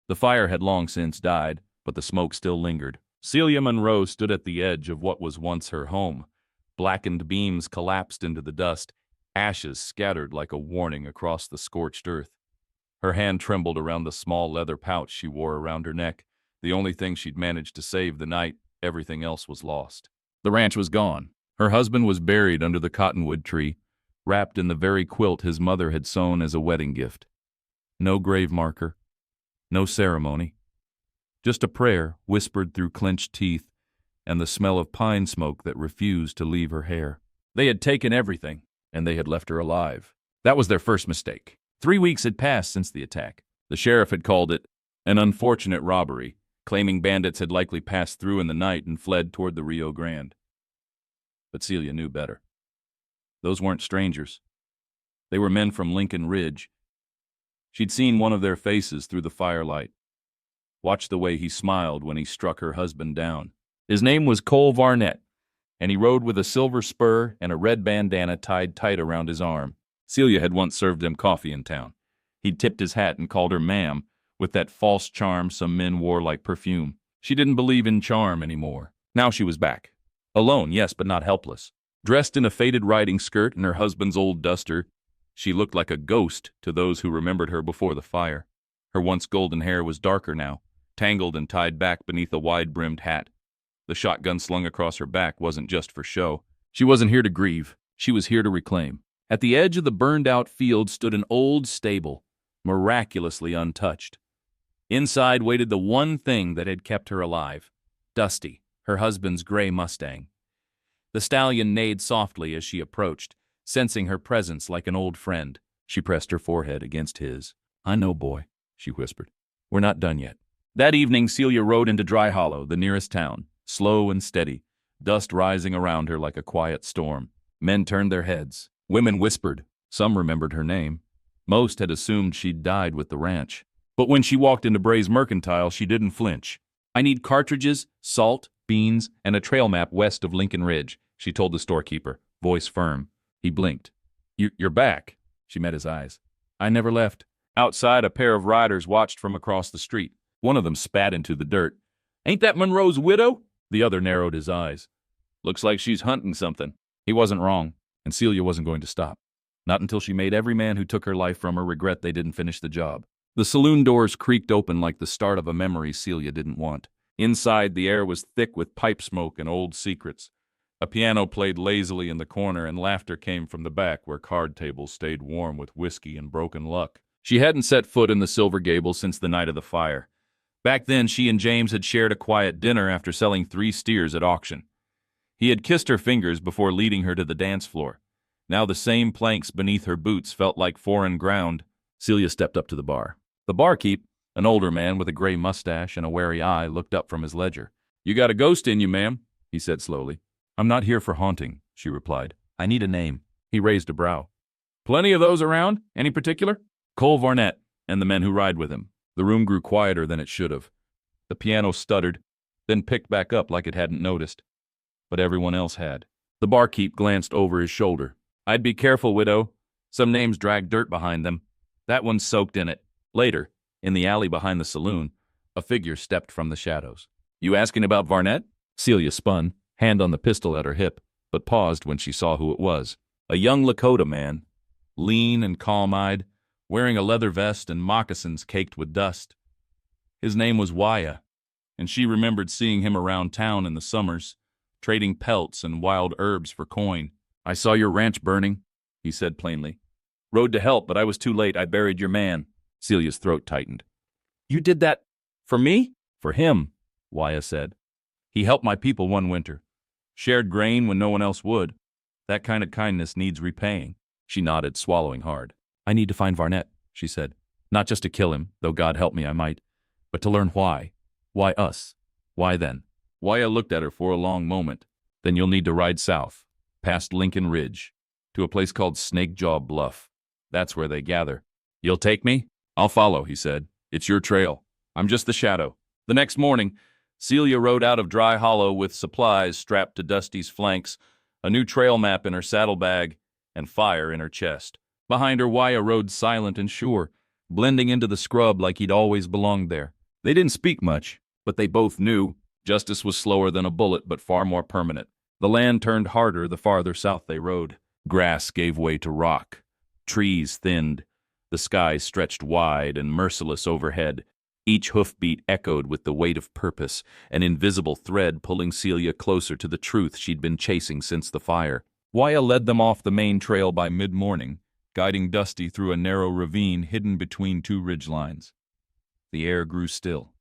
The fire had long since died, but the smoke still lingered. Celia Monroe stood at the edge of what was once her home. Blackened beams collapsed into the dust, ashes scattered like a warning across the scorched earth. Her hand trembled around the small leather pouch she wore around her neck, the only thing she'd managed to save the night. Everything else was lost. The ranch was gone. Her husband was buried under the cottonwood tree, wrapped in the very quilt his mother had sewn as a wedding gift. No grave marker, no ceremony. Just a prayer whispered through clenched teeth and the smell of pine smoke that refused to leave her hair. They had taken everything, and they had left her alive. That was their first mistake. 3 weeks had passed since the attack. The sheriff had called it an unfortunate robbery, claiming bandits had likely passed through in the night and fled toward the Rio Grande. But Celia knew better. Those weren't strangers. They were men from Lincoln Ridge. She'd seen one of their faces through the firelight. Watched the way he smiled when he struck her husband down. His name was Cole Varnett, and he rode with a silver spur and a red bandana tied tight around his arm. Celia had once served him coffee in town. He'd tipped his hat and called her ma'am, with that false charm some men wore like perfume. She didn't believe in charm anymore. Now she was back. Alone, yes, but not helpless. Dressed in a faded riding skirt and her husband's old duster, she looked like a ghost to those who remembered her before the fire. Her once golden hair was darker now, tangled and tied back beneath a wide-brimmed hat. The shotgun slung across her back wasn't just for show. She wasn't here to grieve. She was here to reclaim. At the edge of the burned-out field stood an old stable, miraculously untouched. Inside waited the one thing that had kept her alive, Dusty, her husband's gray Mustang. The stallion neighed softly as she approached, sensing her presence like an old friend. She pressed her forehead against his. "I know, boy," she whispered. "We're not done yet." That evening, Celia rode into Dry Hollow, the nearest town, slow and steady, dust rising around her like a quiet storm. Men turned their heads. Women whispered. Some remembered her name. Most had assumed she'd died with the ranch. But when she walked into Bray's Mercantile, she didn't flinch. "I need cartridges, salt, beans, and a trail map west of Lincoln Ridge," she told the storekeeper, voice firm. He blinked. You're back." She met his eyes. "I never left." Outside, a pair of riders watched from across the street. One of them spat into the dirt. "Ain't that Monroe's widow?" The other narrowed his eyes. "Looks like she's hunting something." He wasn't wrong, and Celia wasn't going to stop. Not until she made every man who took her life from her regret they didn't finish the job. The saloon doors creaked open like the start of a memory Celia didn't want. Inside, the air was thick with pipe smoke and old secrets. A piano played lazily in the corner, and laughter came from the back where card tables stayed warm with whiskey and broken luck. She hadn't set foot in the Silver Gable since the night of the fire. Back then, she and James had shared a quiet dinner after selling 3 steers at auction. He had kissed her fingers before leading her to the dance floor. Now the same planks beneath her boots felt like foreign ground. Celia stepped up to the bar. The barkeep, an older man with a gray mustache and a wary eye, looked up from his ledger. "You got a ghost in you, ma'am," he said slowly. "I'm not here for haunting," she replied. "I need a name." He raised a brow. "Plenty of those around? Any particular?" "Cole Varnett and the men who ride with him." The room grew quieter than it should have. The piano stuttered, then picked back up like it hadn't noticed. But everyone else had. The barkeep glanced over his shoulder. "I'd be careful, widow. Some names drag dirt behind them. That one's soaked in it." Later, in the alley behind the saloon, a figure stepped from the shadows. "You asking about Varnett?" Celia spun, hand on the pistol at her hip, but paused when she saw who it was. A young Lakota man, lean and calm-eyed, wearing a leather vest and moccasins caked with dust. His name was Wyatt, and she remembered seeing him around town in the summers, trading pelts and wild herbs for coin. "I saw your ranch burning," he said plainly. "Rode to help, but I was too late. I buried your man." Celia's throat tightened. "You did that for me?" "For him," Wyatt said. "He helped my people one winter. Shared grain when no one else would. That kind of kindness needs repaying." She nodded, swallowing hard. "I need to find Varnett," she said. "Not just to kill him, though God help me I might, but to learn why. Why us? Why then?" Wyatt looked at her for a long moment. "Then you'll need to ride south, past Lincoln Ridge, to a place called Snakejaw Bluff. That's where they gather." "You'll take me?" "I'll follow," he said. "It's your trail. I'm just the shadow." The next morning, Celia rode out of Dry Hollow with supplies strapped to Dusty's flanks, a new trail map in her saddlebag, and fire in her chest. Behind her, Wyatt rode silent and sure, blending into the scrub like he'd always belonged there. They didn't speak much, but they both knew justice was slower than a bullet but far more permanent. The land turned harder the farther south they rode. Grass gave way to rock. Trees thinned. The sky stretched wide and merciless overhead. Each hoofbeat echoed with the weight of purpose, an invisible thread pulling Celia closer to the truth she'd been chasing since the fire. Wyatt led them off the main trail by mid-morning, guiding Dusty through a narrow ravine hidden between two ridgelines. The air grew still.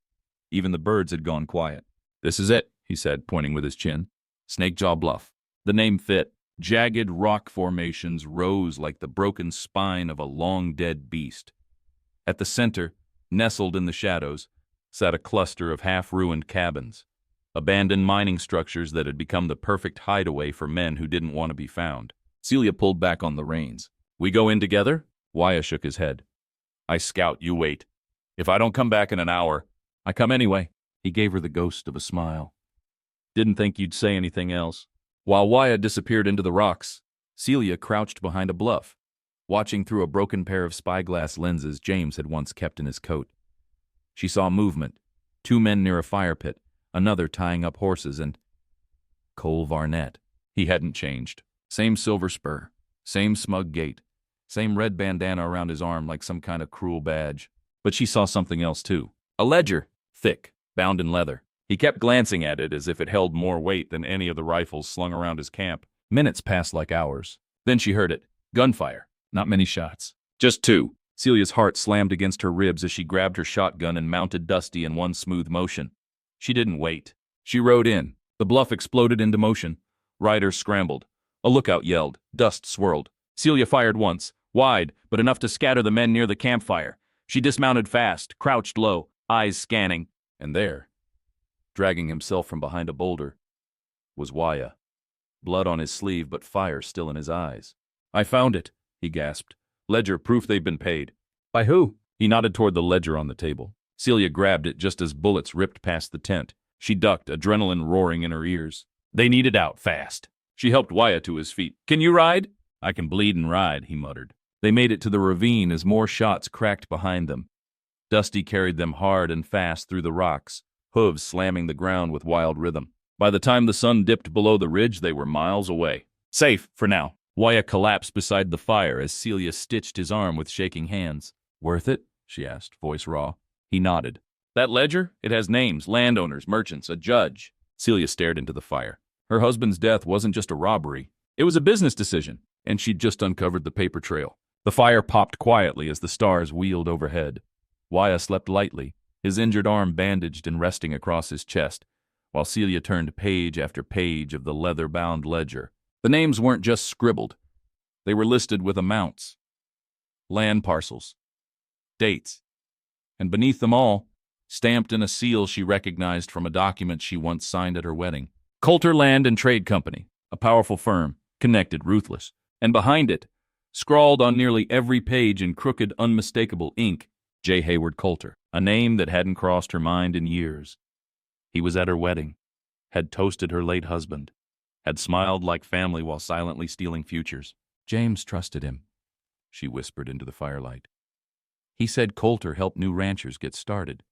Even the birds had gone quiet. "This is it," he said, pointing with his chin. "Snakejaw Bluff." The name fit. Jagged rock formations rose like the broken spine of a long-dead beast. At the center, nestled in the shadows, sat a cluster of half-ruined cabins, abandoned mining structures that had become the perfect hideaway for men who didn't want to be found. Celia pulled back on the reins. "We go in together?" Wyatt shook his head. "I scout, you wait. If I don't come back in an hour, I come anyway." He gave her the ghost of a smile. "Didn't think you'd say anything else." While Wyatt disappeared into the rocks, Celia crouched behind a bluff, watching through a broken pair of spyglass lenses James had once kept in his coat. She saw movement, 2 men near a fire pit, another tying up horses, and Cole Varnett. He hadn't changed. Same silver spur, same smug gait, same red bandana around his arm like some kind of cruel badge. But she saw something else too. A ledger, thick, bound in leather. He kept glancing at it as if it held more weight than any of the rifles slung around his camp. Minutes passed like hours. Then she heard it. Gunfire. Not many shots. Just 2. Celia's heart slammed against her ribs as she grabbed her shotgun and mounted Dusty in one smooth motion. She didn't wait. She rode in. The bluff exploded into motion. Riders scrambled. A lookout yelled. Dust swirled. Celia fired once, wide, but enough to scatter the men near the campfire. She dismounted fast, crouched low, eyes scanning. And there, dragging himself from behind a boulder, was Wyatt. Blood on his sleeve, but fire still in his eyes. "I found it," he gasped. "Ledger, proof they've been paid." "By who?" He nodded toward the ledger on the table. Celia grabbed it just as bullets ripped past the tent. She ducked, adrenaline roaring in her ears. They needed out fast. She helped Wyatt to his feet. "Can you ride?" "I can bleed and ride," he muttered. They made it to the ravine as more shots cracked behind them. Dusty carried them hard and fast through the rocks, hooves slamming the ground with wild rhythm. By the time the sun dipped below the ridge, they were miles away. "Safe, for now." Wyatt collapsed beside the fire as Celia stitched his arm with shaking hands. "Worth it?" she asked, voice raw. He nodded. "That ledger? It has names, landowners, merchants, a judge." Celia stared into the fire. Her husband's death wasn't just a robbery. It was a business decision, and she'd just uncovered the paper trail. The fire popped quietly as the stars wheeled overhead. Wyatt slept lightly, his injured arm bandaged and resting across his chest, while Celia turned page after page of the leather-bound ledger. The names weren't just scribbled. They were listed with amounts, land parcels, dates, and beneath them all, stamped in a seal she recognized from a document she once signed at her wedding. Coulter Land and Trade Company, a powerful firm, connected, ruthless. And behind it, scrawled on nearly every page in crooked, unmistakable ink, J. Hayward Coulter, a name that hadn't crossed her mind in years. He was at her wedding, had toasted her late husband, had smiled like family while silently stealing futures. James trusted him, she whispered into the firelight. He said Coulter helped new ranchers get started.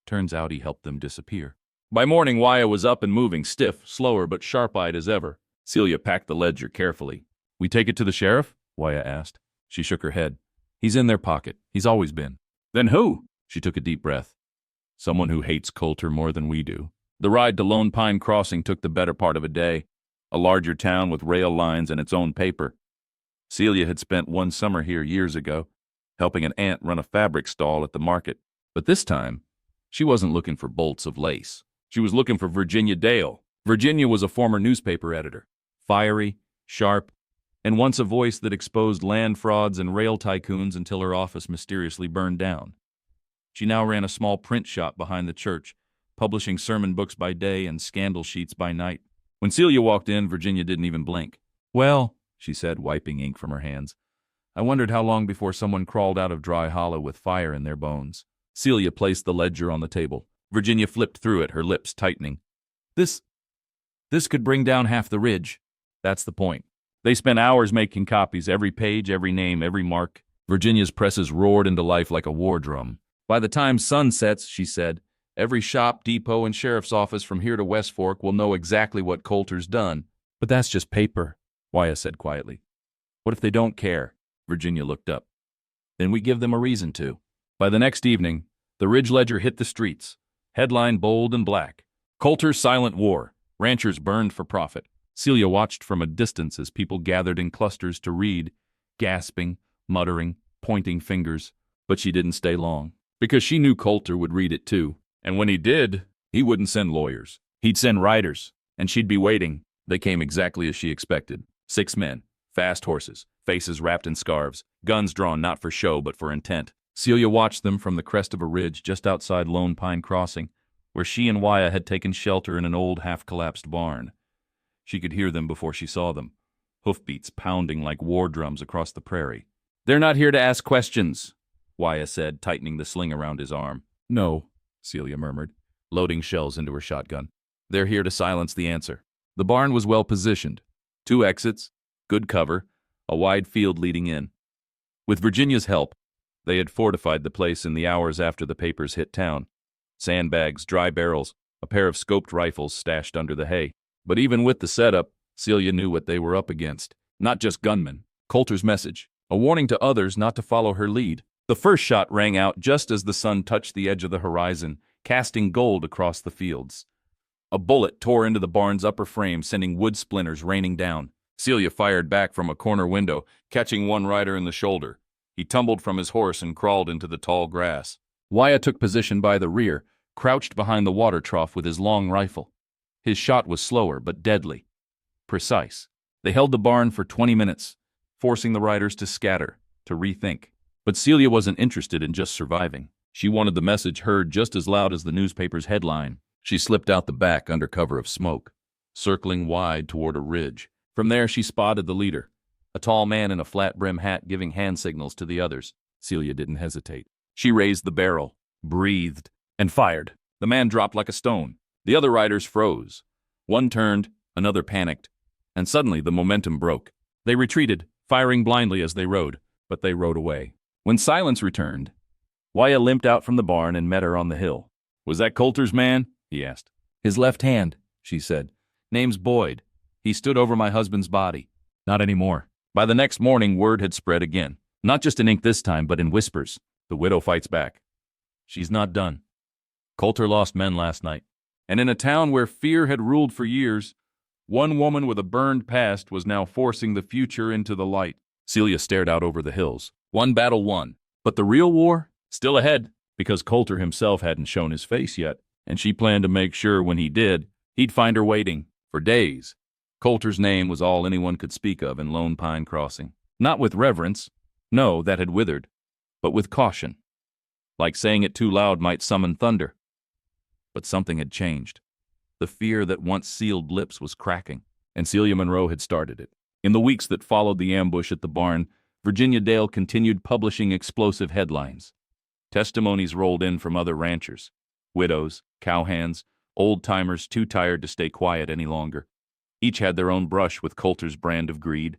Turns out he helped them disappear. By morning, Wyatt was up and moving, stiff, slower, but sharp-eyed as ever. Celia packed the ledger carefully. "We take it to the sheriff?" Wyatt asked. She shook her head. "He's in their pocket. He's always been." "Then who?" She took a deep breath. "Someone who hates Coulter more than we do." The ride to Lone Pine Crossing took the better part of a day. A larger town with rail lines and its own paper. Celia had spent one summer here years ago, helping an aunt run a fabric stall at the market. But this time, she wasn't looking for bolts of lace. She was looking for Virginia Dale. Virginia was a former newspaper editor, fiery, sharp, and once a voice that exposed land frauds and rail tycoons until her office mysteriously burned down. She now ran a small print shop behind the church, publishing sermon books by day and scandal sheets by night. When Celia walked in, Virginia didn't even blink. "Well," she said, wiping ink from her hands, "I wondered how long before someone crawled out of Dry Hollow with fire in their bones." Celia placed the ledger on the table. Virginia flipped through it, her lips tightening. This could bring down half the ridge. That's the point. They spent hours making copies, every page, every name, every mark. Virginia's presses roared into life like a war drum. By the time sun sets, she said, every shop, depot, and sheriff's office from here to West Fork will know exactly what Coulter's done. But that's just paper, Wyatt said quietly. What if they don't care? Virginia looked up. Then we give them a reason to. By the next evening, the Ridge Ledger hit the streets. Headline bold and black. Coulter's silent war. Ranchers burned for profit. Celia watched from a distance as people gathered in clusters to read, gasping, muttering, pointing fingers. But she didn't stay long, because she knew Coulter would read it too. And when he did, he wouldn't send lawyers. He'd send riders, and she'd be waiting. They came exactly as she expected. 6 men, fast horses, faces wrapped in scarves, guns drawn not for show but for intent. Celia watched them from the crest of a ridge just outside Lone Pine Crossing, where she and Wyatt had taken shelter in an old half-collapsed barn. She could hear them before she saw them, hoofbeats pounding like war drums across the prairie. "They're not here to ask questions," Wyatt said, tightening the sling around his arm. "No," Celia murmured, loading shells into her shotgun. "They're here to silence the answer." The barn was well positioned. 2 exits, good cover, a wide field leading in. With Virginia's help, they had fortified the place in the hours after the papers hit town. Sandbags, dry barrels, a pair of scoped rifles stashed under the hay. But even with the setup, Celia knew what they were up against. Not just gunmen. Coulter's message, a warning to others not to follow her lead. The first shot rang out just as the sun touched the edge of the horizon, casting gold across the fields. A bullet tore into the barn's upper frame, sending wood splinters raining down. Celia fired back from a corner window, catching one rider in the shoulder. He tumbled from his horse and crawled into the tall grass. Wyatt took position by the rear, crouched behind the water trough with his long rifle. His shot was slower but deadly. Precise. They held the barn for 20 minutes, forcing the riders to scatter, to rethink. But Celia wasn't interested in just surviving. She wanted the message heard just as loud as the newspaper's headline. She slipped out the back under cover of smoke, circling wide toward a ridge. From there she spotted the leader, a tall man in a flat-brim hat giving hand signals to the others. Celia didn't hesitate. She raised the barrel, breathed, and fired. The man dropped like a stone. The other riders froze. One turned, another panicked, and suddenly the momentum broke. They retreated, firing blindly as they rode, but they rode away. When silence returned, Wyatt limped out from the barn and met her on the hill. "Was that Coulter's man?" he asked. "His left hand," she said. "Name's Boyd. He stood over my husband's body." "Not anymore." By the next morning, word had spread again. Not just in ink this time, but in whispers. "The widow fights back. She's not done. Coulter lost men last night." And in a town where fear had ruled for years, one woman with a burned past was now forcing the future into the light. Celia stared out over the hills. One battle won. But the real war? Still ahead, because Coulter himself hadn't shown his face yet, and she planned to make sure when he did, he'd find her waiting, for days. Coulter's name was all anyone could speak of in Lone Pine Crossing. Not with reverence. No, that had withered. But with caution. Like saying it too loud might summon thunder. But something had changed. The fear that once sealed lips was cracking, and Celia Monroe had started it. In the weeks that followed the ambush at the barn, Virginia Dale continued publishing explosive headlines. Testimonies rolled in from other ranchers. Widows, cowhands, old-timers too tired to stay quiet any longer. Each had their own brush with Coulter's brand of greed.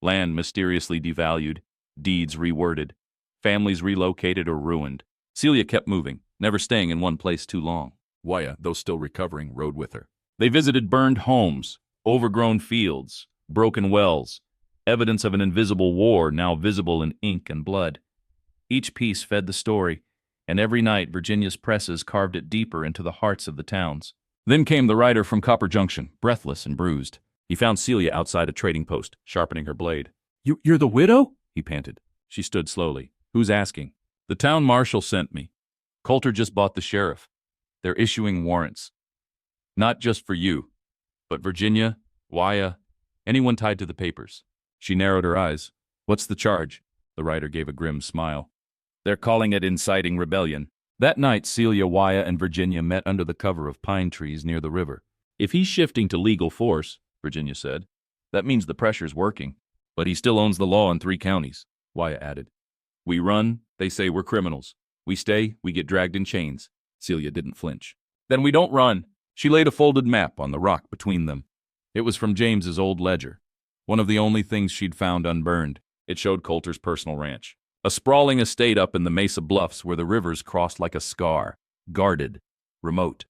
Land mysteriously devalued, deeds reworded, families relocated or ruined. Celia kept moving, never staying in one place too long. Wyatt, though still recovering, rode with her. They visited burned homes, overgrown fields, broken wells, evidence of an invisible war now visible in ink and blood. Each piece fed the story, and every night Virginia's presses carved it deeper into the hearts of the towns. Then came the rider from Copper Junction, breathless and bruised. He found Celia outside a trading post, sharpening her blade. You're the widow?" he panted. She stood slowly. "Who's asking?" "The town marshal sent me. Coulter just bought the sheriff. They're issuing warrants. Not just for you, but Virginia, Wyatt, anyone tied to the papers." She narrowed her eyes. "What's the charge?" The rider gave a grim smile. "They're calling it inciting rebellion." That night, Celia, Wyatt, and Virginia met under the cover of pine trees near the river. "If he's shifting to legal force," Virginia said, "that means the pressure's working. But he still owns the law in 3 counties, Wyatt added. "We run, they say we're criminals. We stay, we get dragged in chains." Celia didn't flinch. "Then we don't run." She laid a folded map on the rock between them. It was from James's old ledger, one of the only things she'd found unburned. It showed Coulter's personal ranch. A sprawling estate up in the Mesa Bluffs where the rivers crossed like a scar, guarded, remote,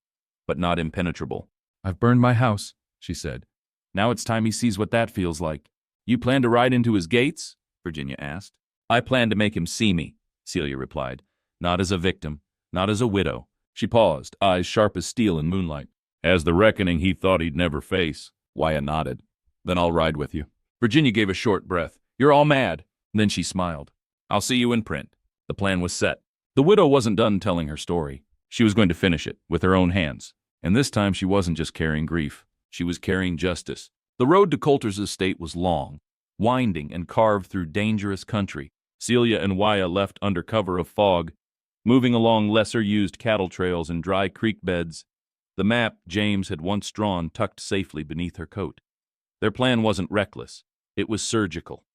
but not impenetrable. "I've burned my house," she said. "Now it's time he sees what that feels like." "You plan to ride into his gates?" Virginia asked. "I plan to make him see me," Celia replied. "Not as a victim, not as a widow." She paused, eyes sharp as steel in moonlight. "As the reckoning he thought he'd never face." Wyatt nodded. "Then I'll ride with you." Virginia gave a short breath. "You're all mad." Then she smiled. "I'll see you in print." The plan was set. The widow wasn't done telling her story. She was going to finish it, with her own hands. And this time she wasn't just carrying grief. She was carrying justice. The road to Coulter's estate was long, winding and carved through dangerous country. Celia and Wyatt left under cover of fog, moving along lesser-used cattle trails and dry creek beds. The map James had once drawn tucked safely beneath her coat. Their plan wasn't reckless. It was surgical.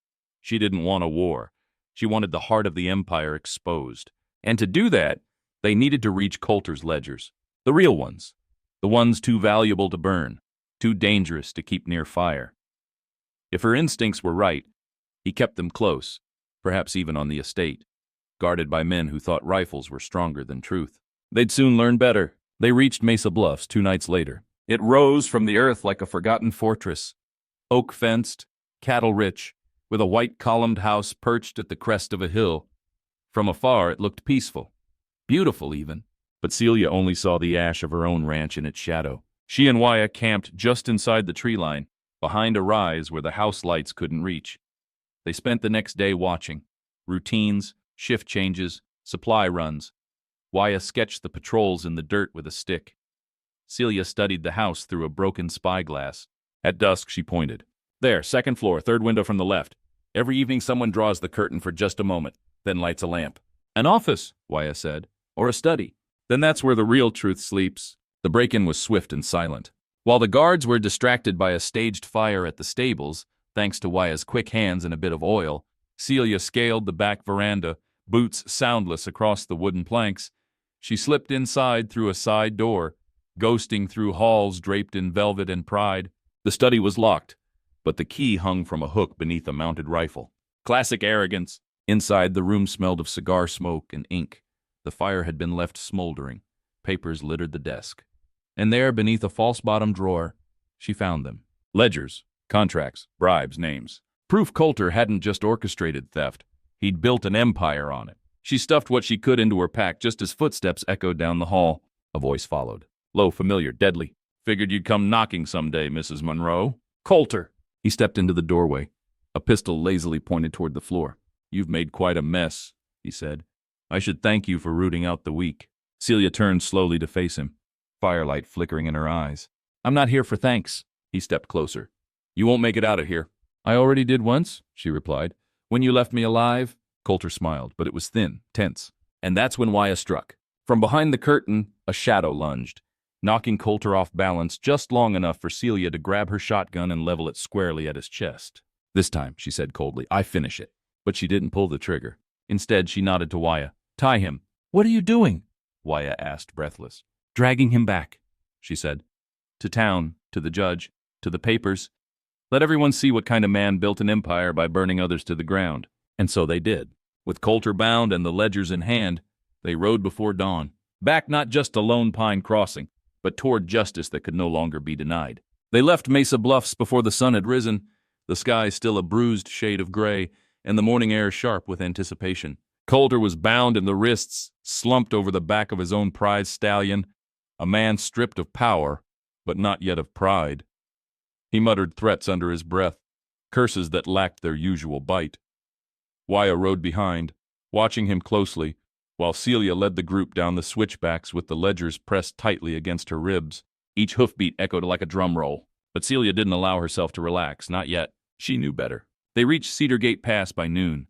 She didn't want a war. She wanted the heart of the empire exposed. And to do that, they needed to reach Coulter's ledgers. The real ones. The ones too valuable to burn, too dangerous to keep near fire. If her instincts were right, he kept them close, perhaps even on the estate, guarded by men who thought rifles were stronger than truth. They'd soon learn better. They reached Mesa Bluffs 2 nights later. It rose from the earth like a forgotten fortress, oak-fenced, cattle-rich, with a white-columned house perched at the crest of a hill. From afar it looked peaceful, beautiful even, but Celia only saw the ash of her own ranch in its shadow. She and Wyatt camped just inside the tree line, behind a rise where the house lights couldn't reach. They spent the next day watching. Routines, shift changes, supply runs. Wyatt sketched the patrols in the dirt with a stick. Celia studied the house through a broken spyglass. At dusk she pointed. "There, 2nd floor, 3rd window from the left. Every evening someone draws the curtain for just a moment, then lights a lamp." "An office," Wyatt said. "Or a study." "Then that's where the real truth sleeps." The break-in was swift and silent. While the guards were distracted by a staged fire at the stables, thanks to Wyatt's quick hands and a bit of oil, Celia scaled the back veranda, boots soundless across the wooden planks. She slipped inside through a side door, ghosting through halls draped in velvet and pride. The study was locked, but the key hung from a hook beneath a mounted rifle. Classic arrogance. Inside, the room smelled of cigar smoke and ink. The fire had been left smoldering. Papers littered the desk. And there, beneath a false-bottom drawer, she found them. Ledgers, contracts, bribes, names. Proof Coulter hadn't just orchestrated theft. He'd built an empire on it. She stuffed what she could into her pack just as footsteps echoed down the hall. A voice followed. Low, familiar, deadly. "Figured you'd come knocking someday, Mrs. Monroe." "Coulter." He stepped into the doorway. A pistol lazily pointed toward the floor. "You've made quite a mess," he said. "I should thank you for rooting out the weak." Celia turned slowly to face him, firelight flickering in her eyes. "I'm not here for thanks." He stepped closer. "You won't make it out of here." "I already did once," she replied. "When you left me alive." Coulter smiled, but it was thin, tense. And that's when Wyatt struck. From behind the curtain, a shadow lunged, knocking Coulter off balance just long enough for Celia to grab her shotgun and level it squarely at his chest. "This time," she said coldly, "I finish it." But she didn't pull the trigger. Instead, she nodded to Wyatt. "Tie him." "What are you doing?" Wyatt asked, breathless. "Dragging him back," she said. "To town, to the judge, to the papers. Let everyone see what kind of man built an empire by burning others to the ground." And so they did. With Coulter bound and the ledgers in hand, they rode before dawn, back not just to Lone Pine Crossing, but toward justice that could no longer be denied. They left Mesa Bluffs before the sun had risen, the sky still a bruised shade of gray, and the morning air sharp with anticipation. Coulter was bound in the wrists, slumped over the back of his own prize stallion, a man stripped of power, but not yet of pride. He muttered threats under his breath, curses that lacked their usual bite. Wyatt rode behind, watching him closely, while Celia led the group down the switchbacks with the ledgers pressed tightly against her ribs. Each hoofbeat echoed like a drum roll. But Celia didn't allow herself to relax, not yet. She knew better. They reached Cedar Gate Pass by noon,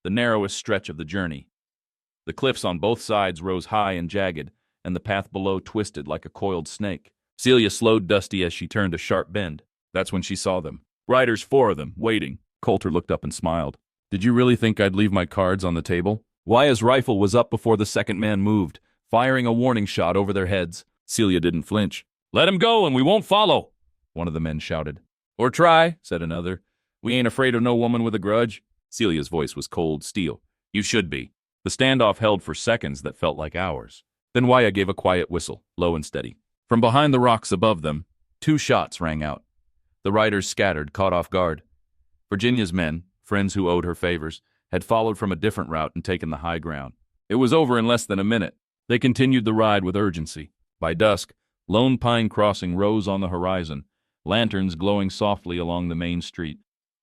the narrowest stretch of the journey. The cliffs on both sides rose high and jagged, and the path below twisted like a coiled snake. Celia slowed Dusty as she turned a sharp bend. That's when she saw them. Riders, 4 of them, waiting. Coulter looked up and smiled. "Did you really think I'd leave my cards on the table?" Wyatt's rifle was up before the second man moved, firing a warning shot over their heads. Celia didn't flinch. "Let him go and we won't follow," one of the men shouted. "Or try," said another. "We ain't afraid of no woman with a grudge." Celia's voice was cold steel. You should be. The standoff held for seconds that felt like hours. Then Waya gave a quiet whistle, low and steady. From behind the rocks above them, 2 shots rang out. The riders scattered, caught off guard. Virginia's men, friends who owed her favors, had followed from a different route and taken the high ground. It was over in less than a minute. They continued the ride with urgency. By dusk, Lone Pine Crossing rose on the horizon, lanterns glowing softly along the main street.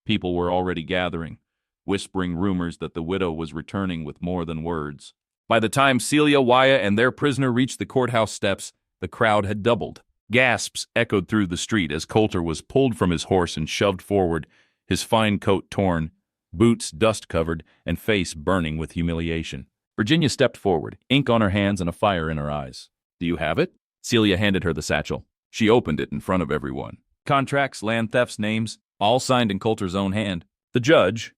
People were already gathering, whispering rumors that the widow was returning with more than words. By the time Celia, Waya, and their prisoner reached the courthouse steps, the crowd had doubled. Gasps echoed through the street as Coulter was pulled from his horse and shoved forward, his fine coat torn, boots dust-covered, and face burning with humiliation. Virginia stepped forward, ink on her hands and a fire in her eyes. "Do you have it?" Celia handed her the satchel. She opened it in front of everyone. Contracts, land thefts, names, all signed in Coulter's own hand. The judge,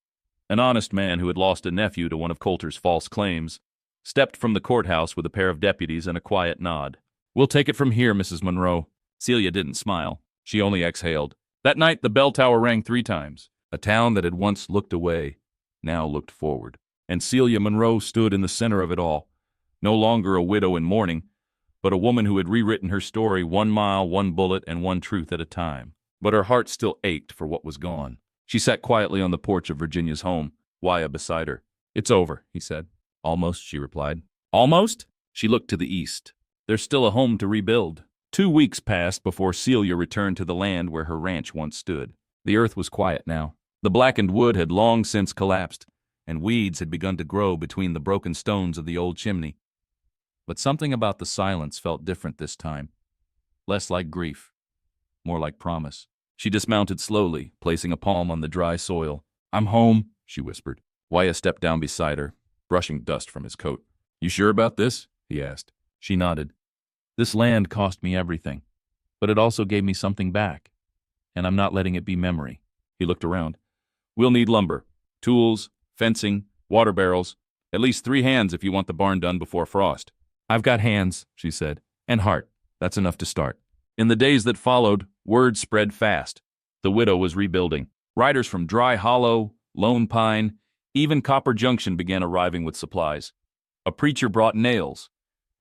an honest man who had lost a nephew to one of Coulter's false claims, stepped from the courthouse with a pair of deputies and a quiet nod. "We'll take it from here, Mrs. Monroe." Celia didn't smile. She only exhaled. That night, the bell tower rang 3 times. A town that had once looked away now looked forward. And Celia Monroe stood in the center of it all, no longer a widow in mourning, but a woman who had rewritten her story 1 mile, 1 bullet, and 1 truth at a time. But her heart still ached for what was gone. She sat quietly on the porch of Virginia's home, Waya beside her. "It's over," he said. "Almost," she replied. "Almost?" She looked to the east. "There's still a home to rebuild." 2 weeks passed before Celia returned to the land where her ranch once stood. The earth was quiet now. The blackened wood had long since collapsed, and weeds had begun to grow between the broken stones of the old chimney. But something about the silence felt different this time. Less like grief, more like promise. She dismounted slowly, placing a palm on the dry soil. "I'm home," she whispered. Waya stepped down beside her, brushing dust from his coat. "You sure about this?" he asked. She nodded. "This land cost me everything, but it also gave me something back, and I'm not letting it be memory." He looked around. "We'll need lumber, tools, fencing, water barrels, at least 3 hands if you want the barn done before frost." "I've got hands," she said, "and heart. That's enough to start." In the days that followed, word spread fast. The widow was rebuilding. Riders from Dry Hollow, Lone Pine, even Copper Junction began arriving with supplies. A preacher brought nails.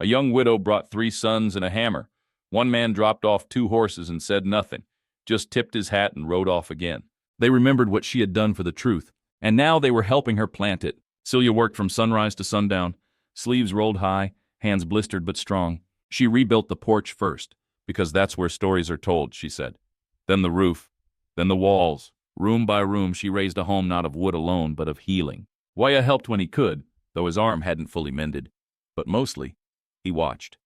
A young widow brought 3 sons and a hammer. One man dropped off 2 horses and said nothing, just tipped his hat and rode off again. They remembered what she had done for the truth, and now they were helping her plant it. Celia worked from sunrise to sundown, sleeves rolled high, hands blistered but strong. She rebuilt the porch first, because that's where stories are told, she said. Then the roof, then the walls. Room by room, she raised a home not of wood alone, but of healing. Waya helped when he could, though his arm hadn't fully mended. But mostly, he watched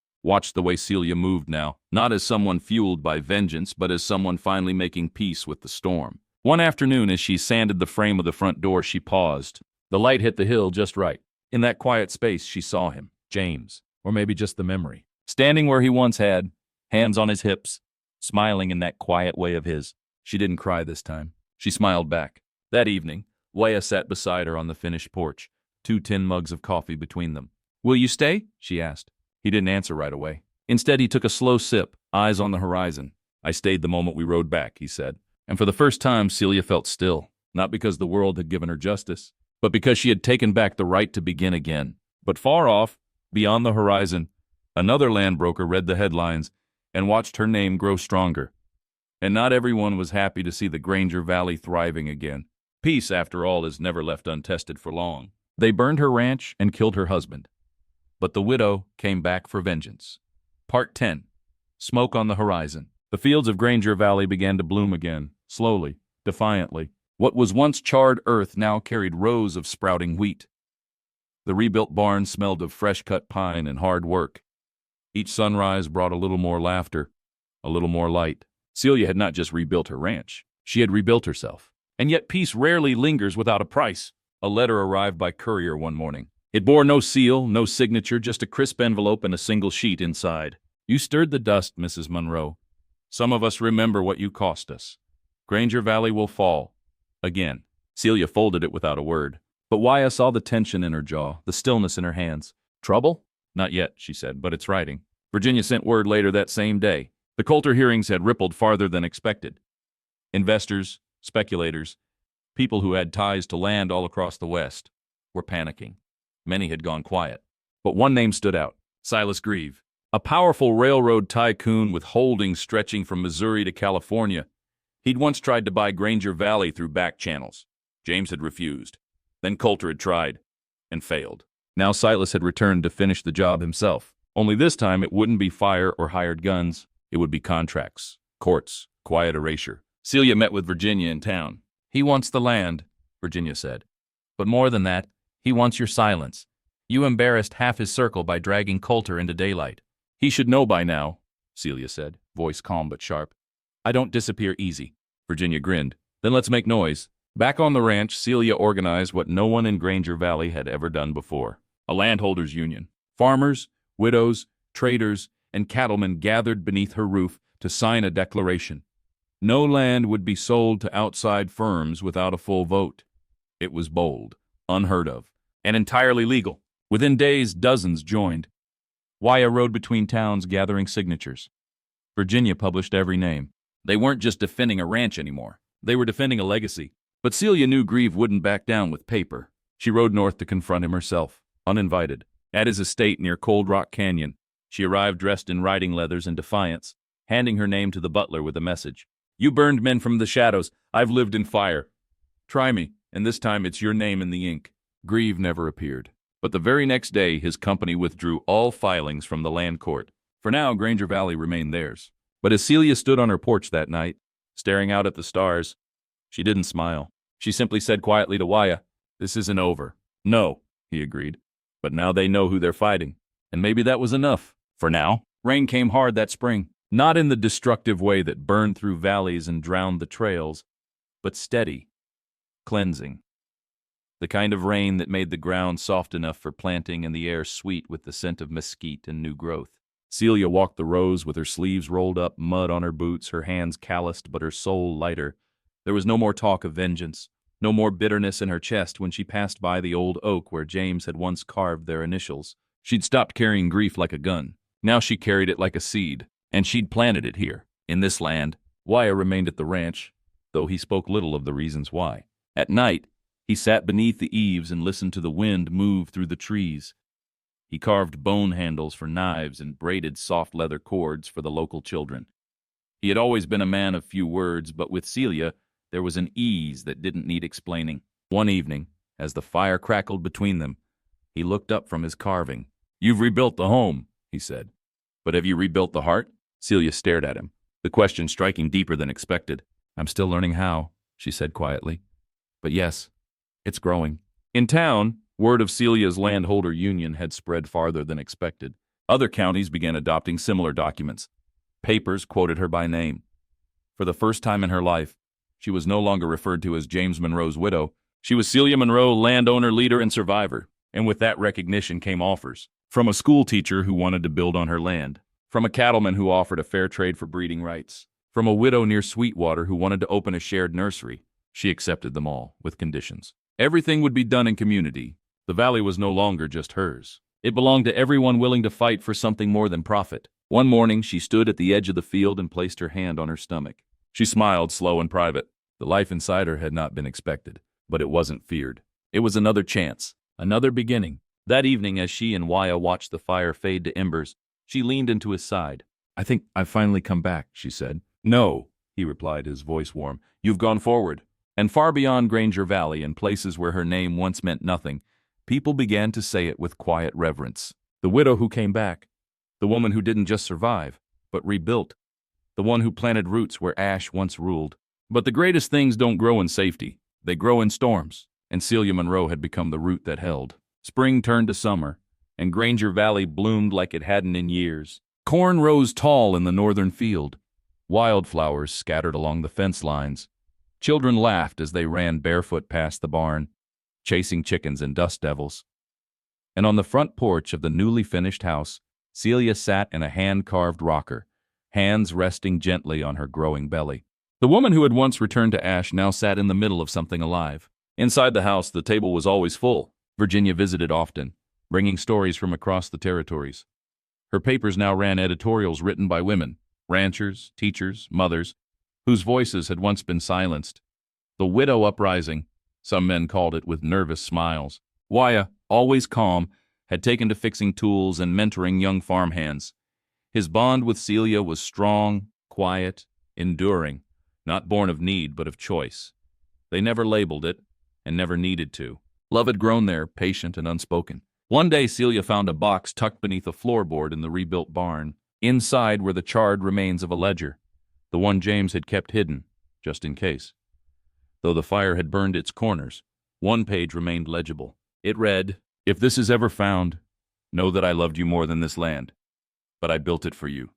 the way Celia moved now, not as someone fueled by vengeance, but as someone finally making peace with the storm. One afternoon, as she sanded the frame of the front door, she paused. The light hit the hill just right. In that quiet space, she saw him, James, or maybe just the memory, standing where he once had, hands on his hips, smiling in that quiet way of his. She didn't cry this time. She smiled back. That evening, Waya sat beside her on the finished porch, 2 tin mugs of coffee between them. "Will you stay?" she asked. He didn't answer right away. Instead, he took a slow sip, eyes on the horizon. "I stayed the moment we rode back," he said. And for the first time, Celia felt still, not because the world had given her justice, but because she had taken back the right to begin again. But far off, beyond the horizon, another land broker read the headlines and watched her name grow stronger. And not everyone was happy to see the Granger Valley thriving again. Peace, after all, is never left untested for long. They burned her ranch and killed her husband. But the widow came back for vengeance. Part 10. Smoke on the horizon. The fields of Granger Valley began to bloom again, slowly, defiantly. What was once charred earth now carried rows of sprouting wheat. The rebuilt barn smelled of fresh-cut pine and hard work. Each sunrise brought a little more laughter, a little more light. Celia had not just rebuilt her ranch. She had rebuilt herself. And yet peace rarely lingers without a price. A letter arrived by courier one morning. It bore no seal, no signature, just a crisp envelope and a single sheet inside. "You stirred the dust, Mrs. Monroe. Some of us remember what you cost us. Granger Valley will fall. Again." Celia folded it without a word. But Waya saw the tension in her jaw, the stillness in her hands. "Trouble?" "Not yet," she said, "but it's writing." Virginia sent word later that same day. The Coulter hearings had rippled farther than expected. Investors, speculators, people who had ties to land all across the West were panicking. Many had gone quiet. But one name stood out: Silas Grieve. A powerful railroad tycoon with holdings stretching from Missouri to California. He'd once tried to buy Granger Valley through back channels. James had refused. Then Coulter had tried, and failed. Now Silas had returned to finish the job himself. Only this time it wouldn't be fire or hired guns. It would be contracts, courts, quiet erasure. Celia met with Virginia in town. "He wants the land," Virginia said. "But more than that, he wants your silence. You embarrassed half his circle by dragging Coulter into daylight." "He should know by now," Celia said, voice calm but sharp. "I don't disappear easy." Virginia grinned. "Then let's make noise." Back on the ranch, Celia organized what no one in Granger Valley had ever done before: a landholders' union. Farmers, widows, traders, and cattlemen gathered beneath her roof to sign a declaration. No land would be sold to outside firms without a full vote. It was bold, unheard of, and entirely legal. Within days, dozens joined. Wyatt rode between towns gathering signatures. Virginia published every name. They weren't just defending a ranch anymore. They were defending a legacy. But Celia knew Grieve wouldn't back down with paper. She rode north to confront him herself, uninvited. At his estate near Cold Rock Canyon, she arrived dressed in riding leathers in defiance, handing her name to the butler with a message. "You burned men from the shadows. I've lived in fire. Try me, and this time it's your name in the ink." Grieve never appeared. But the very next day, his company withdrew all filings from the land court. For now, Granger Valley remained theirs. But as Celia stood on her porch that night, staring out at the stars, she didn't smile. She simply said quietly to Wyatt, "This isn't over." "No," he agreed. "But now they know who they're fighting." And maybe that was enough. For now. Rain came hard that spring. Not in the destructive way that burned through valleys and drowned the trails, but steady, cleansing. The kind of rain that made the ground soft enough for planting and the air sweet with the scent of mesquite and new growth. Celia walked the rows with her sleeves rolled up, mud on her boots, her hands calloused but her soul lighter. There was no more talk of vengeance, no more bitterness in her chest when she passed by the old oak where James had once carved their initials. She'd stopped carrying grief like a gun. Now she carried it like a seed, and she'd planted it here, in this land. Wyatt remained at the ranch, though he spoke little of the reasons why. At night, he sat beneath the eaves and listened to the wind move through the trees. He carved bone handles for knives and braided soft leather cords for the local children. He had always been a man of few words, but with Celia, there was an ease that didn't need explaining. One evening, as the fire crackled between them, he looked up from his carving. "You've rebuilt the home," he said. "But have you rebuilt the heart?" Celia stared at him, the question striking deeper than expected. "I'm still learning how," she said quietly. "But yes, it's growing." In town, word of Celia's landholder union had spread farther than expected. Other counties began adopting similar documents. Papers quoted her by name. For the first time in her life, she was no longer referred to as James Monroe's widow. She was Celia Monroe, landowner, leader, and survivor. And with that recognition came offers. From a school teacher who wanted to build on her land. From a cattleman who offered a fair trade for breeding rights. From a widow near Sweetwater who wanted to open a shared nursery. She accepted them all, with conditions. Everything would be done in community. The valley was no longer just hers. It belonged to everyone willing to fight for something more than profit. One morning, she stood at the edge of the field and placed her hand on her stomach. She smiled, slow and private. The life inside her had not been expected, but it wasn't feared. It was another chance, another beginning. That evening, as she and Wyatt watched the fire fade to embers, she leaned into his side. "I think I've finally come back," she said. "No," he replied, his voice warm. "You've gone forward." And far beyond Granger Valley, in places where her name once meant nothing, people began to say it with quiet reverence. The widow who came back. The woman who didn't just survive, but rebuilt. The one who planted roots where ash once ruled. But the greatest things don't grow in safety. They grow in storms. And Celia Monroe had become the root that held. Spring turned to summer, and Granger Valley bloomed like it hadn't in years. Corn rose tall in the northern field. Wildflowers scattered along the fence lines. Children laughed as they ran barefoot past the barn, chasing chickens and dust devils. And on the front porch of the newly finished house, Celia sat in a hand-carved rocker, hands resting gently on her growing belly. The woman who had once returned to ash now sat in the middle of something alive. Inside the house, the table was always full. Virginia visited often, bringing stories from across the territories. Her papers now ran editorials written by women, ranchers, teachers, mothers, whose voices had once been silenced. The widow uprising, some men called it with nervous smiles, Wyatt, always calm, had taken to fixing tools and mentoring young farmhands. His bond with Celia was strong, quiet, enduring, not born of need but of choice. They never labeled it, and never needed to. Love had grown there, patient and unspoken. One day Celia found a box tucked beneath a floorboard in the rebuilt barn. Inside were the charred remains of a ledger, the one James had kept hidden, just in case. Though the fire had burned its corners, one page remained legible. It read, "If this is ever found, know that I loved you more than this land. But I built it for you,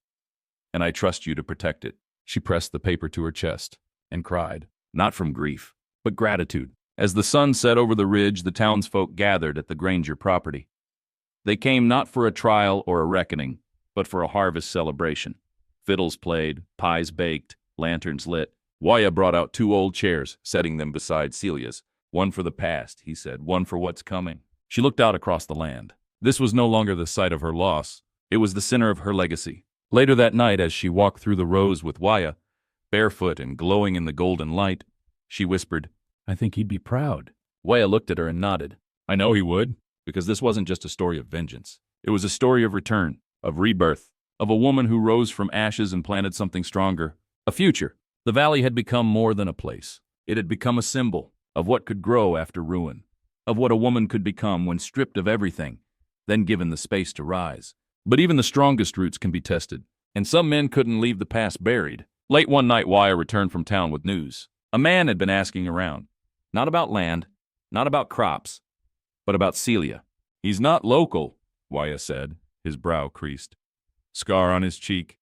and I trust you to protect it." She pressed the paper to her chest and cried, not from grief, but gratitude. As the sun set over the ridge, the townsfolk gathered at the Granger property. They came not for a trial or a reckoning, but for a harvest celebration. Fiddles played, pies baked, lanterns lit. Wyatt brought out 2 old chairs, setting them beside Celia's. "One for the past," he said, "one for what's coming." She looked out across the land. This was no longer the site of her loss. It was the center of her legacy. Later that night, as she walked through the rows with Wyatt, barefoot and glowing in the golden light, she whispered, "I think he'd be proud." Wyatt looked at her and nodded. "I know he would, because this wasn't just a story of vengeance. It was a story of return, of rebirth, of a woman who rose from ashes and planted something stronger, a future." The valley had become more than a place. It had become a symbol of what could grow after ruin, of what a woman could become when stripped of everything, then given the space to rise. But even the strongest roots can be tested, and some men couldn't leave the past buried. Late one night, Wyatt returned from town with news. A man had been asking around. Not about land, not about crops, but about Celia. "He's not local," Wyatt said, his brow creased. "Scar on his cheek.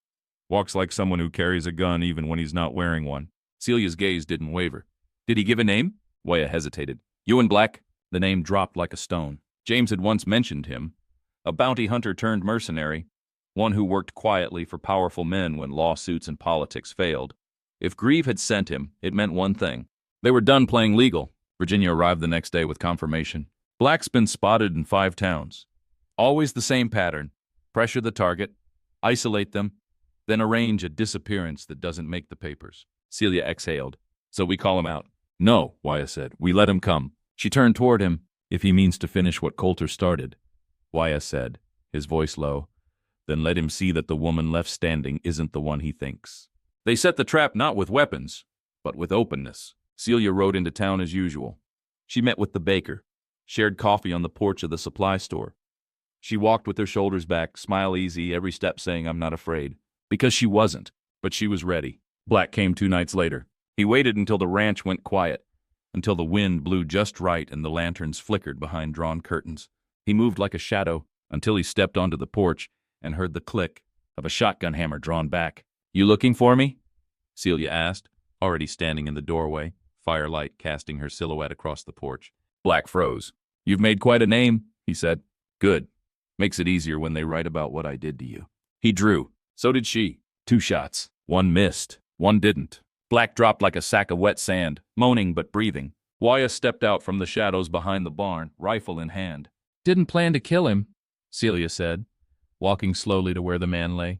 Walks like someone who carries a gun even when he's not wearing one." Celia's gaze didn't waver. "Did he give a name?" Wyatt hesitated. "Ewan Black?" The name dropped like a stone. James had once mentioned him. A bounty hunter turned mercenary, one who worked quietly for powerful men when lawsuits and politics failed. If Grieve had sent him, it meant one thing. They were done playing legal. Virginia arrived the next day with confirmation. "Black's been spotted in 5 towns. Always the same pattern. Pressure the target, isolate them, then arrange a disappearance that doesn't make the papers." Celia exhaled. "So we call him out?" "No," Wyatt said. "We let him come." She turned toward him. "If he means to finish what Coulter started," Wyatt said, his voice low, "then let him see that the woman left standing isn't the one he thinks." They set the trap not with weapons, but with openness. Celia rode into town as usual. She met with the baker, shared coffee on the porch of the supply store. She walked with her shoulders back, smile easy, every step saying, "I'm not afraid." Because she wasn't, but she was ready. Black came 2 nights later. He waited until the ranch went quiet, until the wind blew just right and the lanterns flickered behind drawn curtains. He moved like a shadow until he stepped onto the porch and heard the click of a shotgun hammer drawn back. "You looking for me?" Celia asked, already standing in the doorway, firelight casting her silhouette across the porch. Black froze. "You've made quite a name," he said. "Good. Makes it easier when they write about what I did to you." He drew. So did she. 2 shots. One missed. One didn't. Black dropped like a sack of wet sand, moaning but breathing. Wyatt stepped out from the shadows behind the barn, rifle in hand. "Didn't plan to kill him," Celia said, walking slowly to where the man lay.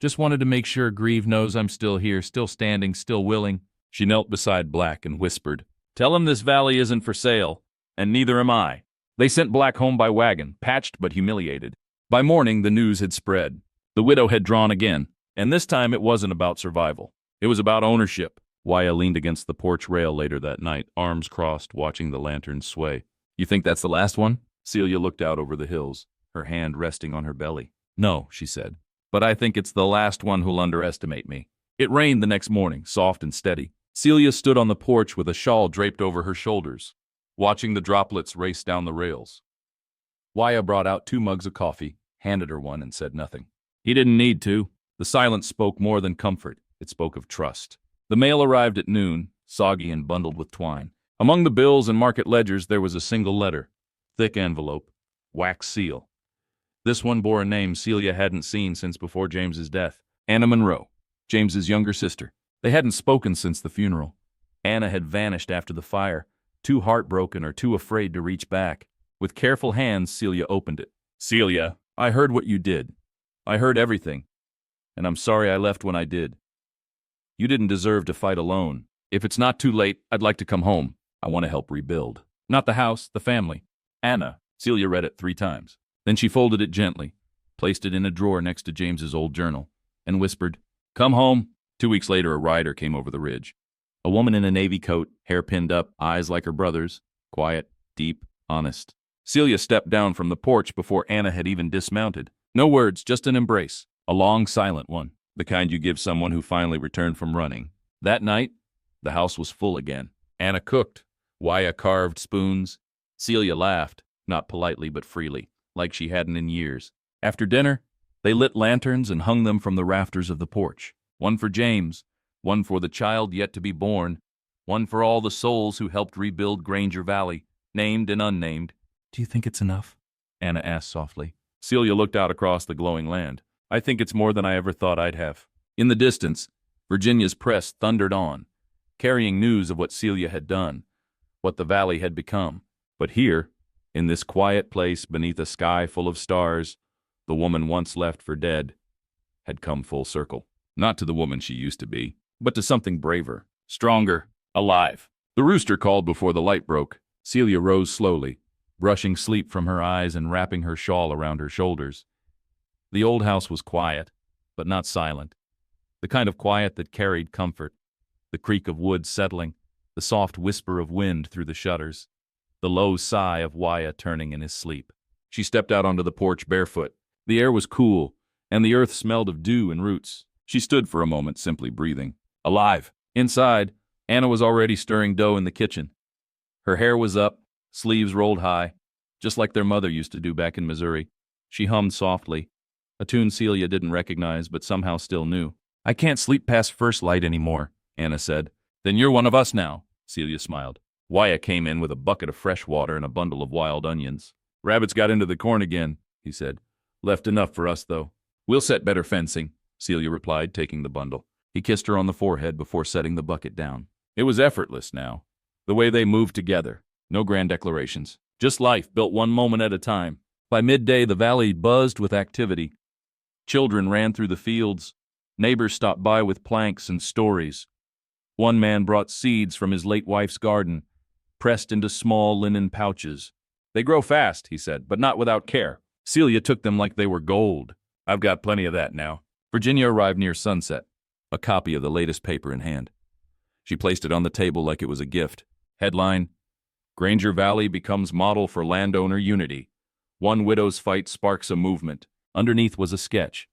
"Just wanted to make sure Grieve knows I'm still here, still standing, still willing." She knelt beside Black and whispered, "Tell him this valley isn't for sale, and neither am I." They sent Black home by wagon, patched but humiliated. By morning, the news had spread. The widow had drawn again, and this time it wasn't about survival. It was about ownership. Wyatt leaned against the porch rail later that night, arms crossed, watching the lanterns sway. "You think that's the last one?" Celia looked out over the hills, her hand resting on her belly. "No," she said, "but I think it's the last one who'll underestimate me." It rained the next morning, soft and steady. Celia stood on the porch with a shawl draped over her shoulders, watching the droplets race down the rails. Wyatt brought out 2 mugs of coffee, handed her one, and said nothing. He didn't need to. The silence spoke more than comfort. It spoke of trust. The mail arrived at noon, soggy and bundled with twine. Among the bills and market ledgers there was a single letter, thick envelope, wax seal. This one bore a name Celia hadn't seen since before James's death. Anna Monroe, James's younger sister. They hadn't spoken since the funeral. Anna had vanished after the fire, too heartbroken or too afraid to reach back. With careful hands, Celia opened it. "Celia, I heard what you did. I heard everything, and I'm sorry I left when I did. You didn't deserve to fight alone. If it's not too late, I'd like to come home. I want to help rebuild. Not the house, the family. Anna. Celia read it 3 times. Then she folded it gently, placed it in a drawer next to James's old journal, and whispered, "Come home." 2 weeks later, a rider came over the ridge. A woman in a navy coat, hair pinned up, eyes like her brother's, quiet, deep, honest. Celia stepped down from the porch before Anna had even dismounted. No words, just an embrace. A long, silent one, the kind you give someone who finally returned from running. That night, the house was full again. Anna cooked. Waya carved spoons. Celia laughed, not politely but freely, like she hadn't in years. After dinner, they lit lanterns and hung them from the rafters of the porch. One for James, one for the child yet to be born, one for all the souls who helped rebuild Granger Valley, named and unnamed. "Do you think it's enough?" Anna asked softly. Celia looked out across the glowing land. "I think it's more than I ever thought I'd have." In the distance, Virginia's press thundered on, carrying news of what Celia had done, what the valley had become. But here, in this quiet place beneath a sky full of stars, the woman once left for dead had come full circle. Not to the woman she used to be, but to something braver, stronger, alive. The rooster called before the light broke. Celia rose slowly, brushing sleep from her eyes and wrapping her shawl around her shoulders. The old house was quiet, but not silent. The kind of quiet that carried comfort. The creak of wood settling, the soft whisper of wind through the shutters, the low sigh of Waya turning in his sleep. She stepped out onto the porch barefoot. The air was cool, and the earth smelled of dew and roots. She stood for a moment, simply breathing. Alive. Inside, Anna was already stirring dough in the kitchen. Her hair was up, sleeves rolled high, just like their mother used to do back in Missouri. She hummed softly, a tune Celia didn't recognize but somehow still knew. "I can't sleep past first light anymore," Anna said. "Then you're one of us now," Celia smiled. Wyatt came in with a bucket of fresh water and a bundle of wild onions. "Rabbits got into the corn again," he said. "Left enough for us, though." "We'll set better fencing," Celia replied, taking the bundle. He kissed her on the forehead before setting the bucket down. It was effortless now, the way they moved together. No grand declarations. Just life built one moment at a time. By midday, the valley buzzed with activity. Children ran through the fields. Neighbors stopped by with planks and stories. One man brought seeds from his late wife's garden, pressed into small linen pouches. "They grow fast," he said, "but not without care." Celia took them like they were gold. "I've got plenty of that now." Virginia arrived near sunset, a copy of the latest paper in hand. She placed it on the table like it was a gift. Headline, "Granger Valley becomes model for landowner unity. One widow's fight sparks a movement." Underneath was a sketch.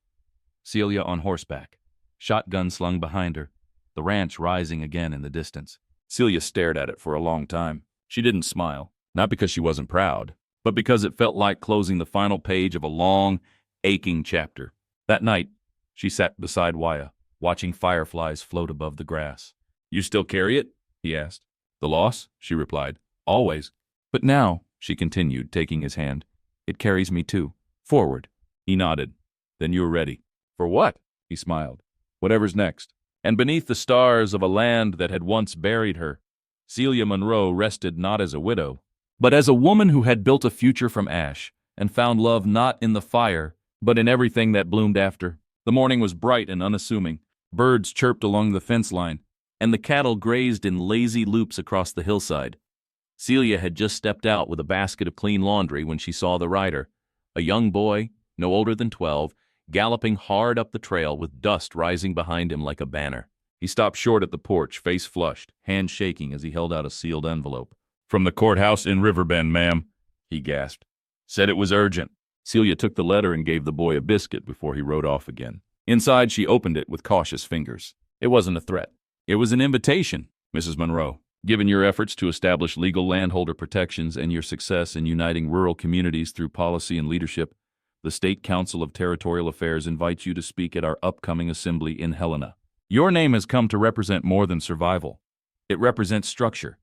Celia on horseback, shotgun slung behind her, the ranch rising again in the distance. Celia stared at it for a long time. She didn't smile, not because she wasn't proud, but because it felt like closing the final page of a long, aching chapter. That night, she sat beside Waya, watching fireflies float above the grass. "You still carry it?" he asked. "The loss?" she replied. "Always. But now," she continued, taking his hand, "it carries me too. Forward." He nodded. "Then you're ready." "For what?" he smiled. "Whatever's next." And beneath the stars of a land that had once buried her, Celia Monroe rested not as a widow, but as a woman who had built a future from ash and found love not in the fire, but in everything that bloomed after. The morning was bright and unassuming. Birds chirped along the fence line, and the cattle grazed in lazy loops across the hillside. Celia had just stepped out with a basket of clean laundry when she saw the rider, a young boy, no older than 12, galloping hard up the trail with dust rising behind him like a banner. He stopped short at the porch, face flushed, hand shaking as he held out a sealed envelope. "From the courthouse in Riverbend, ma'am," he gasped. "Said it was urgent." Celia took the letter and gave the boy a biscuit before he rode off again. Inside, she opened it with cautious fingers. It wasn't a threat. It was an invitation. "Mrs. Monroe, given your efforts to establish legal landholder protections and your success in uniting rural communities through policy and leadership, the State Council of Territorial Affairs invites you to speak at our upcoming assembly in Helena. Your name has come to represent more than survival. It represents structure,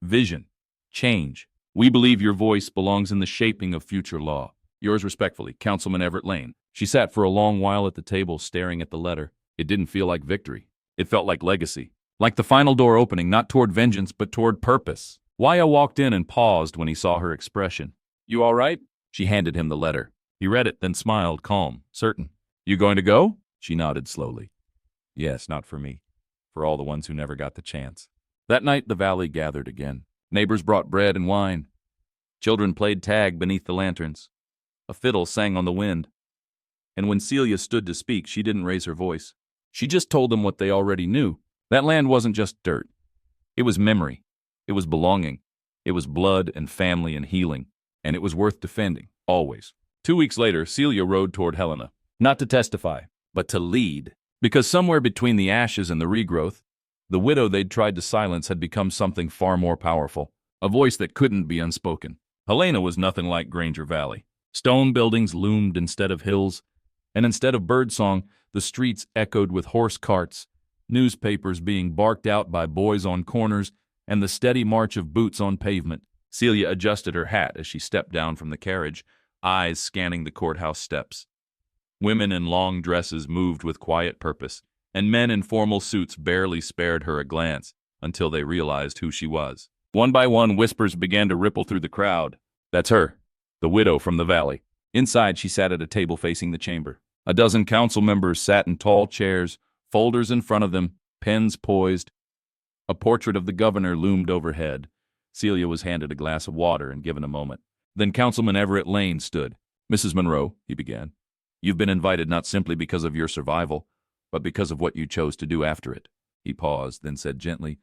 vision, change. We believe your voice belongs in the shaping of future law. Yours respectfully, Councilman Everett Lane." She sat for a long while at the table staring at the letter. It didn't feel like victory. It felt like legacy. Like the final door opening, not toward vengeance, but toward purpose. Waya walked in and paused when he saw her expression. "You all right?" She handed him the letter. He read it, then smiled, calm, certain. "You going to go?" She nodded slowly. "Yes, not for me. For all the ones who never got the chance." That night the valley gathered again. Neighbors brought bread and wine. Children played tag beneath the lanterns. A fiddle sang on the wind. And when Celia stood to speak, she didn't raise her voice. She just told them what they already knew. That land wasn't just dirt. It was memory. It was belonging. It was blood and family and healing. And it was worth defending, always. 2 weeks later, Celia rode toward Helena. Not to testify, but to lead. Because somewhere between the ashes and the regrowth, the widow they'd tried to silence had become something far more powerful. A voice that couldn't be unspoken. Helena was nothing like Granger Valley. Stone buildings loomed instead of hills, and instead of birdsong, the streets echoed with horse carts, newspapers being barked out by boys on corners, and the steady march of boots on pavement. Celia adjusted her hat as she stepped down from the carriage, eyes scanning the courthouse steps. Women in long dresses moved with quiet purpose, and men in formal suits barely spared her a glance until they realized who she was. One by one, whispers began to ripple through the crowd. That's her, the widow from the valley. Inside, she sat at a table facing the chamber. A dozen council members sat in tall chairs, folders in front of them, pens poised. A portrait of the governor loomed overhead. Celia was handed a glass of water and given a moment. Then Councilman Everett Lane stood. Mrs. Monroe, he began, you've been invited not simply because of your survival, but because of what you chose to do after it. He paused, then said gently,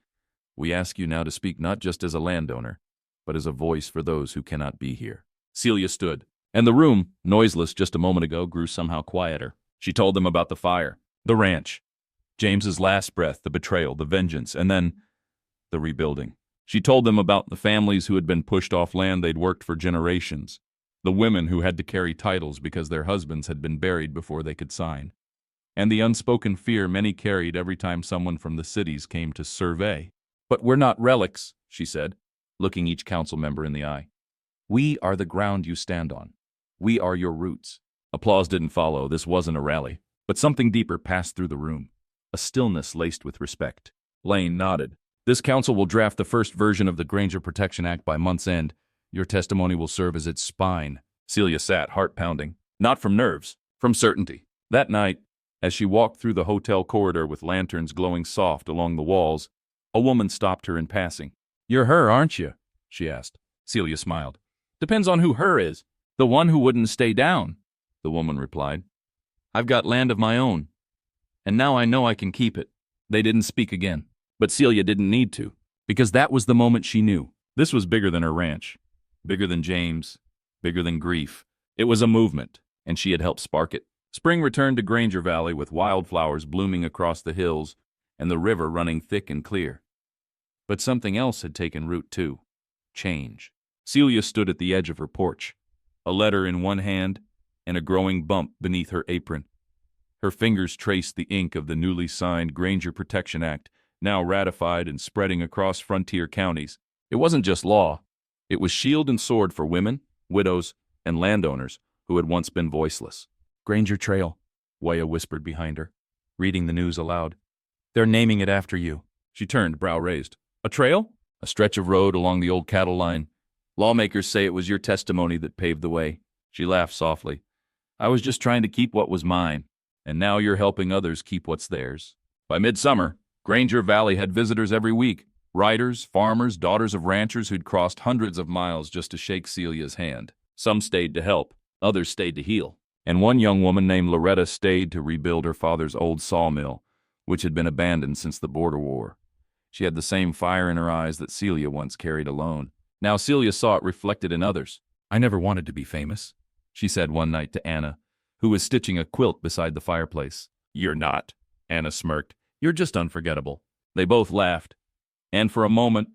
we ask you now to speak not just as a landowner, but as a voice for those who cannot be here. Celia stood, and the room, noiseless just a moment ago, grew somehow quieter. She told them about the fire, the ranch, James's last breath, the betrayal, the vengeance, and then the rebuilding. She told them about the families who had been pushed off land they'd worked for generations, the women who had to carry titles because their husbands had been buried before they could sign, and the unspoken fear many carried every time someone from the cities came to survey. But we're not relics, she said, looking each council member in the eye. We are the ground you stand on. We are your roots. Applause didn't follow. This wasn't a rally. But something deeper passed through the room, a stillness laced with respect. Lane nodded. This council will draft the first version of the Granger Protection Act by month's end. Your testimony will serve as its spine. Celia sat, heart pounding. Not from nerves, from certainty. That night, as she walked through the hotel corridor with lanterns glowing soft along the walls, a woman stopped her in passing. You're her, aren't you? She asked. Celia smiled. Depends on who her is. The one who wouldn't stay down, the woman replied. I've got land of my own, and now I know I can keep it. They didn't speak again, but Celia didn't need to, because that was the moment she knew. This was bigger than her ranch, bigger than James, bigger than grief. It was a movement, and she had helped spark it. Spring returned to Granger Valley with wildflowers blooming across the hills and the river running thick and clear. But something else had taken root too. Change. Celia stood at the edge of her porch, a letter in one hand and a growing bump beneath her apron. Her fingers traced the ink of the newly signed Granger Protection Act, now ratified and spreading across frontier counties. It wasn't just law. It was shield and sword for women, widows, and landowners who had once been voiceless. Granger Trail, Waya whispered behind her, reading the news aloud. They're naming it after you. She turned, brow raised. A trail? A stretch of road along the old cattle line. Lawmakers say it was your testimony that paved the way. She laughed softly. I was just trying to keep what was mine, and now you're helping others keep what's theirs. By midsummer, Granger Valley had visitors every week. Riders, farmers, daughters of ranchers who'd crossed hundreds of miles just to shake Celia's hand. Some stayed to help, others stayed to heal. And one young woman named Loretta stayed to rebuild her father's old sawmill, which had been abandoned since the border war. She had the same fire in her eyes that Celia once carried alone. Now Celia saw it reflected in others. I never wanted to be famous, she said one night to Anna, who was stitching a quilt beside the fireplace. You're not, Anna smirked. You're just unforgettable. They both laughed, and for a moment,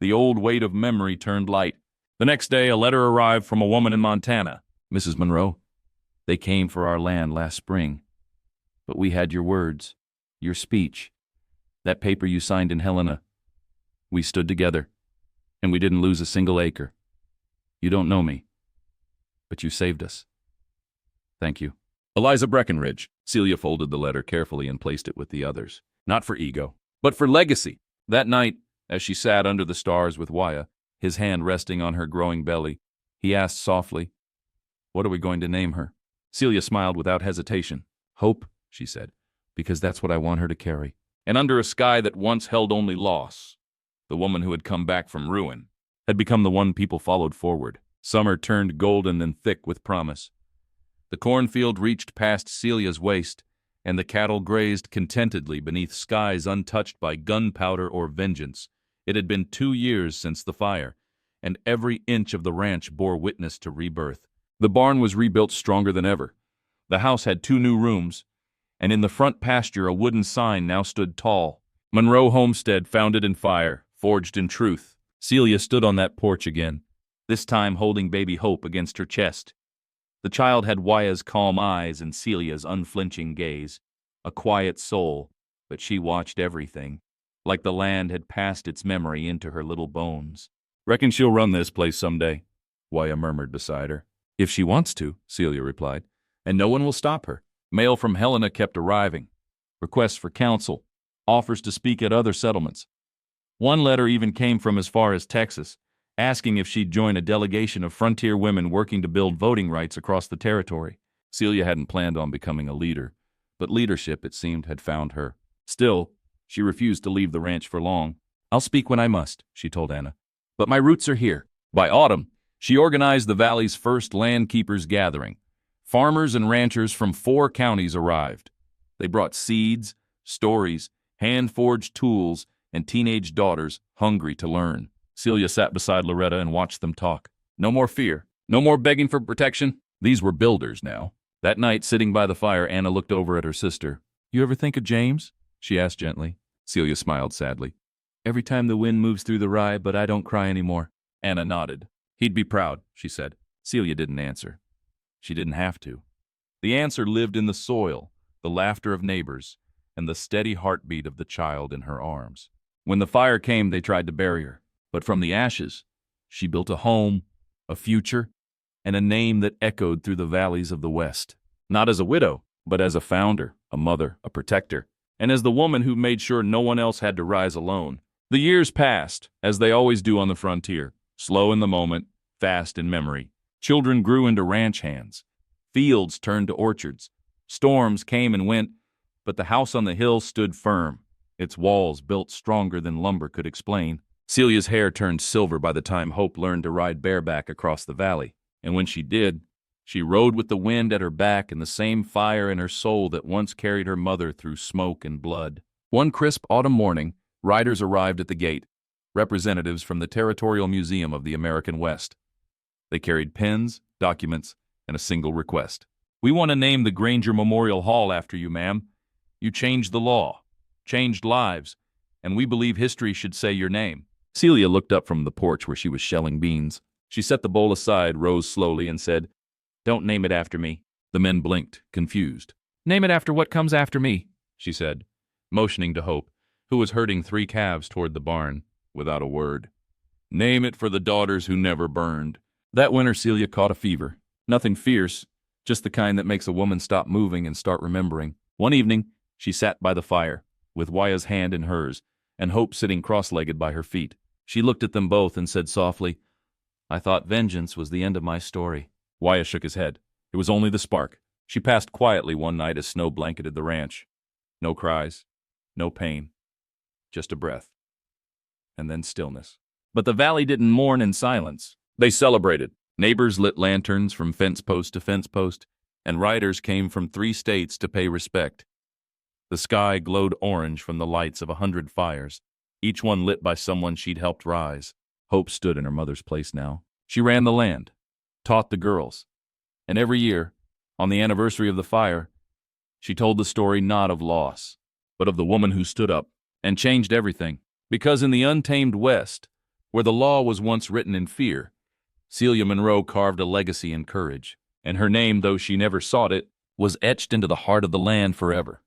the old weight of memory turned light. The next day, a letter arrived from a woman in Montana. Mrs. Monroe, they came for our land last spring, but we had your words, your speech, that paper you signed in Helena. We stood together, and we didn't lose a single acre. You don't know me, but you saved us. Thank you. Eliza Breckenridge. Celia folded the letter carefully and placed it with the others. Not for ego, but for legacy. That night, as she sat under the stars with Waya, his hand resting on her growing belly, he asked softly, what are we going to name her? Celia smiled without hesitation. Hope, she said, because that's what I want her to carry. And under a sky that once held only loss, the woman who had come back from ruin had become the one people followed forward. Summer turned golden and thick with promise. The cornfield reached past Celia's waist, and the cattle grazed contentedly beneath skies untouched by gunpowder or vengeance. It had been 2 years since the fire, and every inch of the ranch bore witness to rebirth. The barn was rebuilt stronger than ever. The house had 2 new rooms, and in the front pasture a wooden sign now stood tall. Monroe Homestead, founded in fire, forged in truth. Celia stood on that porch again, this time holding baby Hope against her chest. The child had Wya's calm eyes and Celia's unflinching gaze, a quiet soul, but she watched everything, like the land had passed its memory into her little bones. "Reckon she'll run this place someday," Wya murmured beside her. "If she wants to," Celia replied, "and no one will stop her." Mail from Helena kept arriving. Requests for counsel, offers to speak at other settlements. One letter even came from as far as Texas, asking if she'd join a delegation of frontier women working to build voting rights across the territory. Celia hadn't planned on becoming a leader, but leadership, it seemed, had found her. Still, she refused to leave the ranch for long. "I'll speak when I must," she told Anna, "but my roots are here." By autumn, she organized the valley's first land keepers gathering. Farmers and ranchers from 4 counties arrived. They brought seeds, stories, hand-forged tools, and teenage daughters hungry to learn. Celia sat beside Loretta and watched them talk. No more fear. No more begging for protection. These were builders now. That night, sitting by the fire, Anna looked over at her sister. "You ever think of James?" she asked gently. Celia smiled sadly. "Every time the wind moves through the rye, but I don't cry anymore." Anna nodded. "He'd be proud," she said. Celia didn't answer. She didn't have to. The answer lived in the soil, the laughter of neighbors, and the steady heartbeat of the child in her arms. When the fire came, they tried to bury her. But from the ashes, she built a home, a future, and a name that echoed through the valleys of the West. Not as a widow, but as a founder, a mother, a protector, and as the woman who made sure no one else had to rise alone. The years passed, as they always do on the frontier, slow in the moment, fast in memory. Children grew into ranch hands. Fields turned to orchards. Storms came and went, but the house on the hill stood firm, its walls built stronger than lumber could explain. Celia's hair turned silver by the time Hope learned to ride bareback across the valley, and when she did, she rode with the wind at her back and the same fire in her soul that once carried her mother through smoke and blood. One crisp autumn morning, riders arrived at the gate, representatives from the Territorial Museum of the American West. They carried pens, documents, and a single request. "We want to name the Granger Memorial Hall after you, ma'am. You changed the law, changed lives, and we believe history should say your name." Celia looked up from the porch where she was shelling beans. She set the bowl aside, rose slowly, and said, "Don't name it after me." The men blinked, confused. "Name it after what comes after me," she said, motioning to Hope, who was herding 3 calves toward the barn, without a word. "Name it for the daughters who never burned." That winter Celia caught a fever. Nothing fierce, just the kind that makes a woman stop moving and start remembering. One evening, she sat by the fire, with Wya's hand in hers, and Hope sitting cross-legged by her feet. She looked at them both and said softly, "I thought vengeance was the end of my story." Wya shook his head. It was only the spark. She passed quietly one night as snow blanketed the ranch. No cries, no pain, just a breath. And then stillness. But the valley didn't mourn in silence. They celebrated. Neighbors lit lanterns from fence post to fence post, and riders came from 3 states to pay respect. The sky glowed orange from the lights of 100 fires, each one lit by someone she'd helped rise. Hope stood in her mother's place now. She ran the land, taught the girls, and every year, on the anniversary of the fire, she told the story not of loss, but of the woman who stood up and changed everything. Because in the untamed West, where the law was once written in fear, Celia Monroe carved a legacy in courage, and her name, though she never sought it, was etched into the heart of the land forever.